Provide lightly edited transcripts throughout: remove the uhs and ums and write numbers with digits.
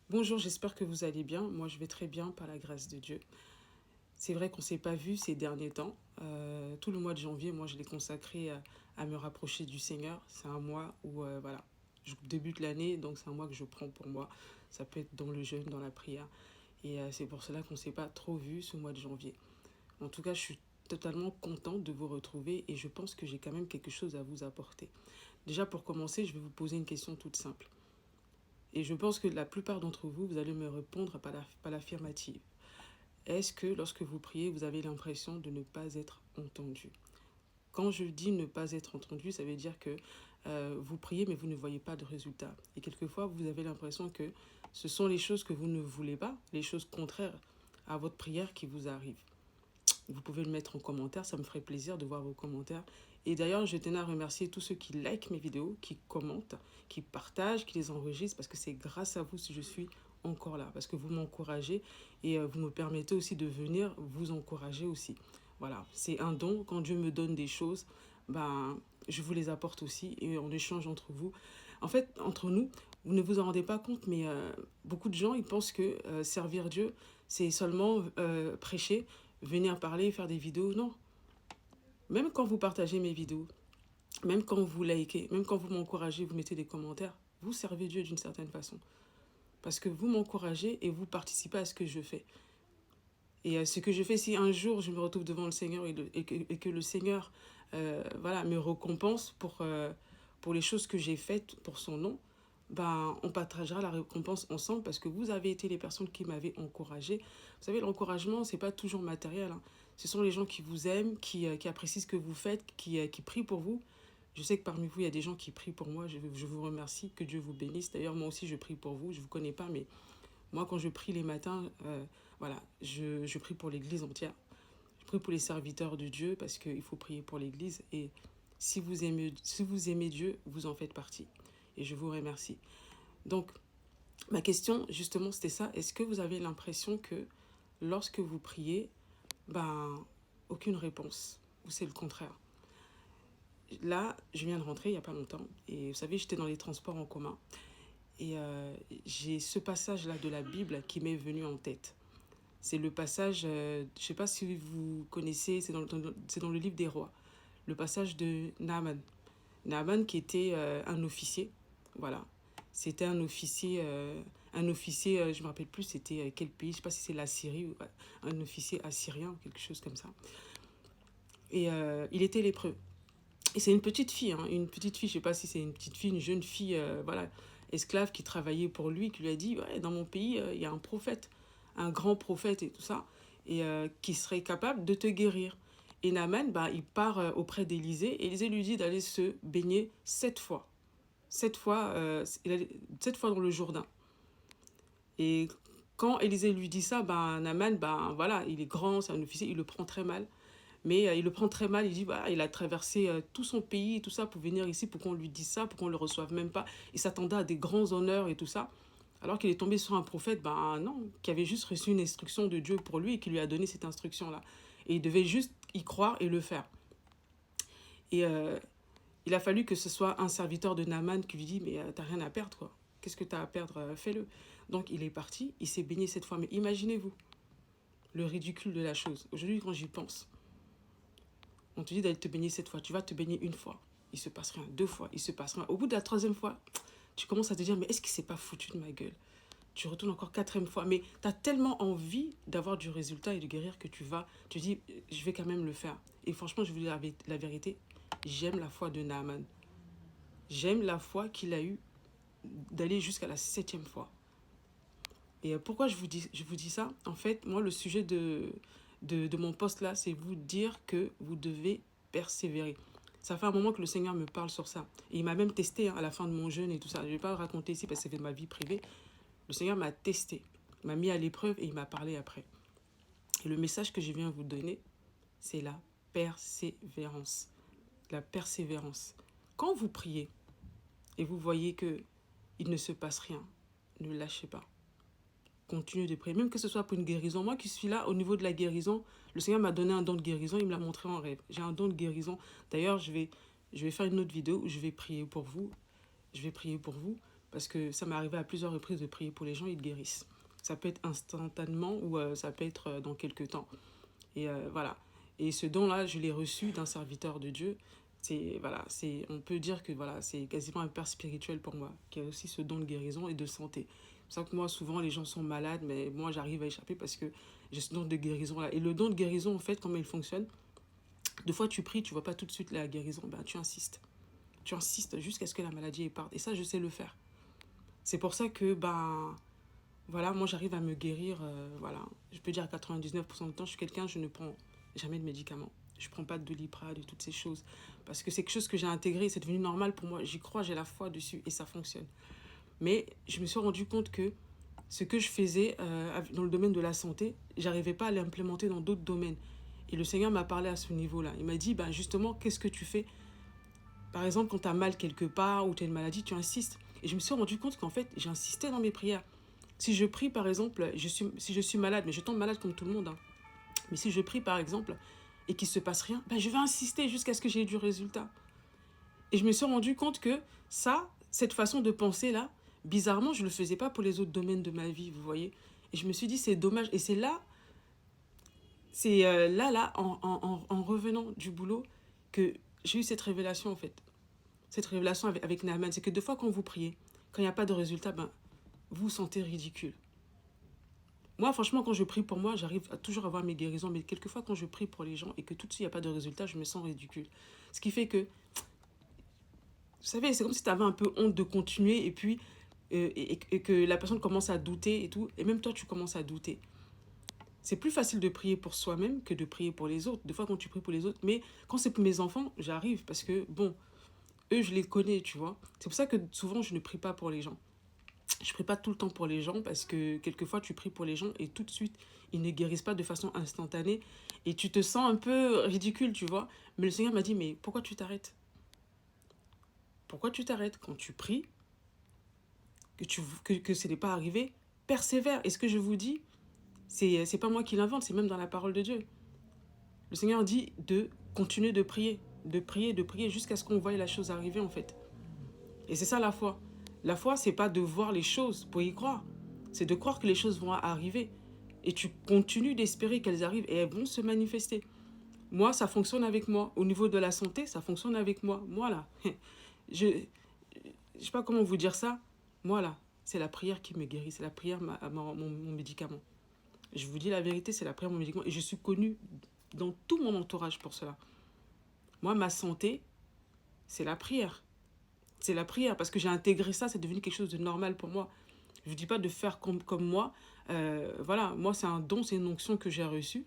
Bonjour, j'espère que vous allez bien. Moi, je vais très bien par la grâce de Dieu. C'est vrai qu'on ne s'est pas vu ces derniers temps. Tout le mois de janvier, moi, je l'ai consacré à me rapprocher du Seigneur. C'est un mois où, voilà, je débute l'année, donc c'est un mois que je prends pour moi. Ça peut être dans le jeûne, dans la prière. Et c'est pour cela qu'on ne s'est pas trop vu ce mois de janvier. En tout cas, je suis totalement contente de vous retrouver et je pense que j'ai quand même quelque chose à vous apporter. Déjà, pour commencer, je vais vous poser une question toute simple. Et je pense que la plupart d'entre vous, vous allez me répondre par l'affirmative. Est-ce que lorsque vous priez, vous avez l'impression de ne pas être entendu? Quand je dis ne pas être entendu, ça veut dire que vous priez mais vous ne voyez pas de résultat. Et quelquefois, vous avez l'impression que ce sont les choses que vous ne voulez pas, les choses contraires à votre prière qui vous arrivent. Vous pouvez le mettre en commentaire, ça me ferait plaisir de voir vos commentaires. Et d'ailleurs, je tenais à remercier tous ceux qui likent mes vidéos, qui commentent, qui partagent, qui les enregistrent, parce que c'est grâce à vous si je suis encore là, parce que vous m'encouragez et vous me permettez aussi de venir vous encourager aussi. Voilà, c'est un don. Quand Dieu me donne des choses, ben, je vous les apporte aussi et on échange entre vous. En fait, entre nous, vous ne vous en rendez pas compte, mais beaucoup de gens, ils pensent que servir Dieu, c'est seulement prêcher, venir parler, faire des vidéos. Non. Même quand vous partagez mes vidéos, même quand vous likez, même quand vous m'encouragez, vous mettez des commentaires, vous servez Dieu d'une certaine façon. Parce que vous m'encouragez et vous participez à ce que je fais. Et ce que je fais, si un jour je me retrouve devant le Seigneur et que le Seigneur voilà, me récompense pour les choses que j'ai faites pour son nom, ben, on partagera la récompense ensemble parce que vous avez été les personnes qui m'avaient encouragé. Vous savez, l'encouragement, ce n'est pas toujours matériel. Hein. Ce sont les gens qui vous aiment, qui apprécient ce que vous faites, qui prient pour vous. Je sais que parmi vous, il y a des gens qui prient pour moi. Je vous remercie. Que Dieu vous bénisse. D'ailleurs, moi aussi, je prie pour vous. Je ne vous connais pas, mais moi, quand je prie les matins, voilà, je prie pour l'Église entière. Je prie pour les serviteurs de Dieu parce qu'il faut prier pour l'Église. Et si vous aimez Dieu, vous en faites partie. Et je vous remercie. Donc, ma question, justement, c'était ça. Est-ce que vous avez l'impression que lorsque vous priez, ben, aucune réponse, ou c'est le contraire? Là, je viens de rentrer il n'y a pas longtemps. Et vous savez, j'étais dans les transports en commun. Et j'ai ce passage-là de la Bible qui m'est venu en tête. C'est le passage, je ne sais pas si vous connaissez, c'est dans le livre des rois. Le passage de Naaman. Naaman qui était un officier. Voilà. C'était un officier je ne me rappelle plus c'était quel pays, je ne sais pas si c'est la Syrie ou un officier assyrien ou quelque chose comme ça. Et il était lépreux. Et c'est une petite fille, hein, une petite fille, je ne sais pas si c'est une petite fille, une jeune fille, voilà, esclave qui travaillait pour lui, qui lui a dit, ouais, dans mon pays, il y a un prophète, un grand prophète et tout ça, et qui serait capable de te guérir. Et Naaman, bah, il part auprès d'Élisée, et Élisée lui dit d'aller se baigner 7 fois. 7 fois, 7 fois dans le Jourdain. Et quand Élisée lui dit ça, bah, Naaman, bah, voilà, il est grand, c'est un officier, il le prend très mal. Mais il le prend très mal, il dit, bah, il a traversé tout son pays, tout ça, pour venir ici, pour qu'on lui dise ça, pour qu'on le reçoive même pas. Il s'attendait à des grands honneurs et tout ça. Alors qu'il est tombé sur un prophète, ben non, qui avait juste reçu une instruction de Dieu pour lui et qui lui a donné cette instruction-là. Et il devait juste y croire et le faire. Et il a fallu que ce soit un serviteur de Naaman qui lui dit, mais t'as rien à perdre, quoi. Qu'est-ce que t'as à perdre? Fais-le. Donc il est parti, il s'est baigné 7 fois. Mais imaginez-vous le ridicule de la chose. Aujourd'hui, quand j'y pense, on te dit d'aller te baigner 7 fois. Tu vas te baigner une fois. Il se passe rien. 2 fois. Il se passe rien. Au bout de la troisième fois, tu commences à te dire, mais est-ce qu'il s'est pas foutu de ma gueule? Tu retournes encore quatrième fois. Mais tu as tellement envie d'avoir du résultat et de guérir que tu dis, je vais quand même le faire. Et franchement, je vous dis la vérité, j'aime la foi de Naaman. J'aime la foi qu'il a eue d'aller jusqu'à la 7e fois. Et pourquoi je vous dis ça? En fait, moi, le sujet de mon poste là, c'est vous dire que vous devez persévérer. Ça fait un moment que le Seigneur me parle sur ça. Et il m'a même testé hein, à la fin de mon jeûne et tout ça. Je ne vais pas le raconter ici parce que c'est de ma vie privée. Le Seigneur m'a testé, m'a mis à l'épreuve et il m'a parlé après. Et le message que je viens vous donner, c'est la persévérance. La persévérance. Quand vous priez et vous voyez que il ne se passe rien, ne lâchez pas. Continuez de prier, même que ce soit pour une guérison. Moi qui suis là au niveau de la guérison, le Seigneur m'a donné un don de guérison, il me l'a montré en rêve. J'ai un don de guérison. D'ailleurs, je vais faire une autre vidéo où je vais prier pour vous. Je vais prier pour vous Parce que ça m'est arrivé à plusieurs reprises de prier pour les gens, ils guérissent. Ça peut être instantanément ou ça peut être dans quelques temps. Et voilà. Et ce don-là, je l'ai reçu d'un serviteur de Dieu. Voilà, on peut dire que voilà, c'est quasiment un père spirituel pour moi, qui a aussi ce don de guérison et de santé. C'est pour ça que moi, souvent, les gens sont malades, mais moi, j'arrive à échapper parce que j'ai ce don de guérison-là. Et le don de guérison, en fait, comment il fonctionne? Deux fois, tu pries, tu vois pas tout de suite la guérison, ben, tu insistes. Tu insistes jusqu'à ce que la maladie parte. Et ça, je sais le faire. C'est pour ça que, ben, voilà, moi, j'arrive à me guérir, voilà. Je peux dire à 99% du temps, je suis quelqu'un, je ne prends jamais de médicaments. Je ne prends pas de Doliprane, de toutes ces choses. Parce que c'est quelque chose que j'ai intégré, c'est devenu normal pour moi. J'y crois, j'ai la foi dessus et ça fonctionne. Mais je me suis rendu compte que ce que je faisais dans le domaine de la santé, j'arrivais pas à l'implémenter dans d'autres domaines. Et le Seigneur m'a parlé à ce niveau-là. Il m'a dit, ben justement, qu'est-ce que tu fais? Par exemple, quand tu as mal quelque part ou tu as une maladie, tu insistes. Et je me suis rendu compte qu'en fait, j'insistais dans mes prières. Si je prie, par exemple, si je suis malade, mais je tombe malade comme tout le monde, hein, mais si je prie, par exemple, et qu'il ne se passe rien, ben je vais insister jusqu'à ce que j'ai du résultat. Et je me suis rendu compte que cette façon de penser-là, bizarrement, je ne le faisais pas pour les autres domaines de ma vie, vous voyez. Et je me suis dit, c'est dommage. Et c'est là, en revenant du boulot, que j'ai eu cette révélation, en fait. Cette révélation avec Naaman, c'est que deux fois quand vous priez, quand il n'y a pas de résultat, ben, vous vous sentez ridicule. Moi, franchement, quand je prie pour moi, j'arrive à toujours avoir mes guérisons. Mais quelquefois, quand je prie pour les gens et que tout de suite, il n'y a pas de résultat, je me sens ridicule. Ce qui fait que, vous savez, c'est comme si tu avais un peu honte de continuer et puis et que la personne commence à douter et tout. Et même toi, tu commences à douter. C'est plus facile de prier pour soi-même que de prier pour les autres. Des fois, quand tu pries pour les autres. Mais quand c'est pour mes enfants, j'arrive parce que, bon, eux, je les connais, tu vois. C'est pour ça que souvent, je ne prie pas pour les gens. Je prie pas tout le temps pour les gens parce que quelquefois tu pries pour les gens et tout de suite ils ne guérissent pas de façon instantanée et tu te sens un peu ridicule, tu vois. Mais le Seigneur m'a dit, mais pourquoi tu t'arrêtes? Pourquoi tu t'arrêtes quand tu pries, que ce n'est pas arrivé? Persévère. Et ce que je vous dis, c'est pas moi qui l'invente, c'est même dans la parole de Dieu. Le Seigneur dit de continuer de prier jusqu'à ce qu'on voie la chose arriver en fait. Et c'est ça la foi. La foi, c'est pas de voir les choses pour y croire. C'est de croire que les choses vont arriver. Et tu continues d'espérer qu'elles arrivent et elles vont se manifester. Moi, ça fonctionne avec moi. Au niveau de la santé, ça fonctionne avec moi. Moi, là, je ne sais pas comment vous dire ça. Moi, là, c'est la prière qui me guérit. C'est la prière, mon médicament. Je vous dis la vérité, c'est la prière, mon médicament. Et je suis connue dans tout mon entourage pour cela. Moi, ma santé, c'est la prière. C'est la prière parce que j'ai intégré ça, c'est devenu quelque chose de normal pour moi. Je ne dis pas de faire comme moi. Voilà, moi, c'est un don, c'est une onction que j'ai reçue.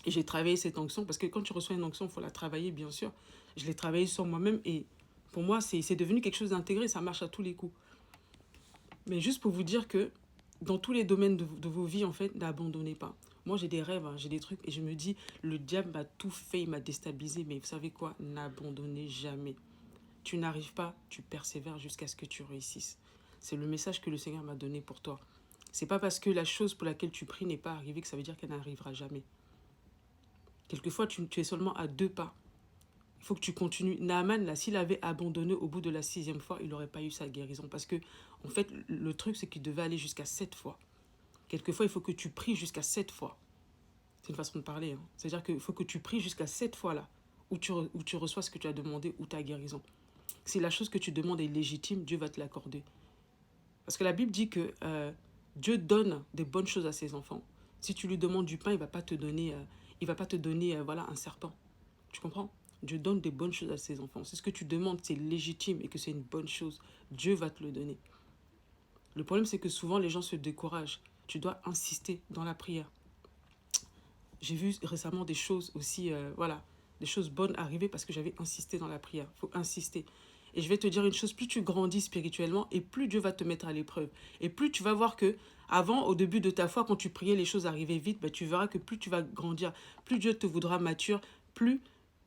Et j'ai travaillé cette onction parce que quand tu reçois une onction, il faut la travailler, bien sûr. Je l'ai travaillé sur moi-même et pour moi, c'est devenu quelque chose d'intégré. Ça marche à tous les coups. Mais juste pour vous dire que dans tous les domaines de vos vies, en fait, n'abandonnez pas. Moi, j'ai des rêves, hein, j'ai des trucs et je me dis, le diable m'a tout fait, il m'a déstabilisé. Mais vous savez quoi? N'abandonnez jamais. Tu n'arrives pas, tu persévères jusqu'à ce que tu réussisses. C'est le message que le Seigneur m'a donné pour toi. C'est pas parce que la chose pour laquelle tu pries n'est pas arrivée que ça veut dire qu'elle n'arrivera jamais. Quelquefois, tu es seulement à 2 pas. Il faut que tu continues. Naaman, là, s'il avait abandonné au bout de la 6e fois, il n'aurait pas eu sa guérison. Parce que, en fait, le truc, c'est qu'il devait aller jusqu'à 7 fois. Quelquefois, il faut que tu pries jusqu'à 7 fois. C'est une façon de parler. Hein. C'est-à-dire qu'il faut que tu pries jusqu'à 7 fois là, où tu reçois ce que tu as demandé ou ta guérison. Si la chose que tu demandes est légitime, Dieu va te l'accorder. Parce que la Bible dit que Dieu donne des bonnes choses à ses enfants. Si tu lui demandes du pain, il ne va pas te donner voilà, un serpent. Tu comprends? Dieu donne des bonnes choses à ses enfants. Si ce que tu demandes, c'est légitime et que c'est une bonne chose, Dieu va te le donner. Le problème, c'est que souvent, les gens se découragent. Tu dois insister dans la prière. J'ai vu récemment des choses aussi, voilà, des choses bonnes arriver parce que j'avais insisté dans la prière. Il faut insister. Et je vais te dire une chose, plus tu grandis spirituellement et plus Dieu va te mettre à l'épreuve. Et plus tu vas voir que avant, au début de ta foi, quand tu priais, les choses arrivaient vite, ben, tu verras que plus tu vas grandir, plus Dieu te voudra mature, plus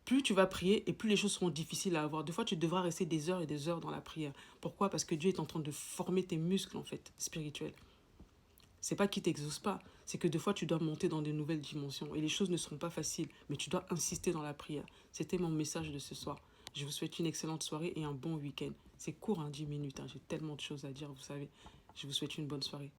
tu vas prier et plus les choses seront difficiles à avoir. Des fois, tu devras rester des heures et des heures dans la prière. Pourquoi? Parce que Dieu est en train de former tes muscles, en fait, spirituels. C'est pas qu'il t'exauce pas, c'est que des fois tu dois monter dans de nouvelles dimensions et les choses ne seront pas faciles, mais tu dois insister dans la prière. C'était mon message de ce soir. Je vous souhaite une excellente soirée et un bon week-end. C'est court, hein, 10 minutes. Hein, j'ai tellement de choses à dire, vous savez. Je vous souhaite une bonne soirée.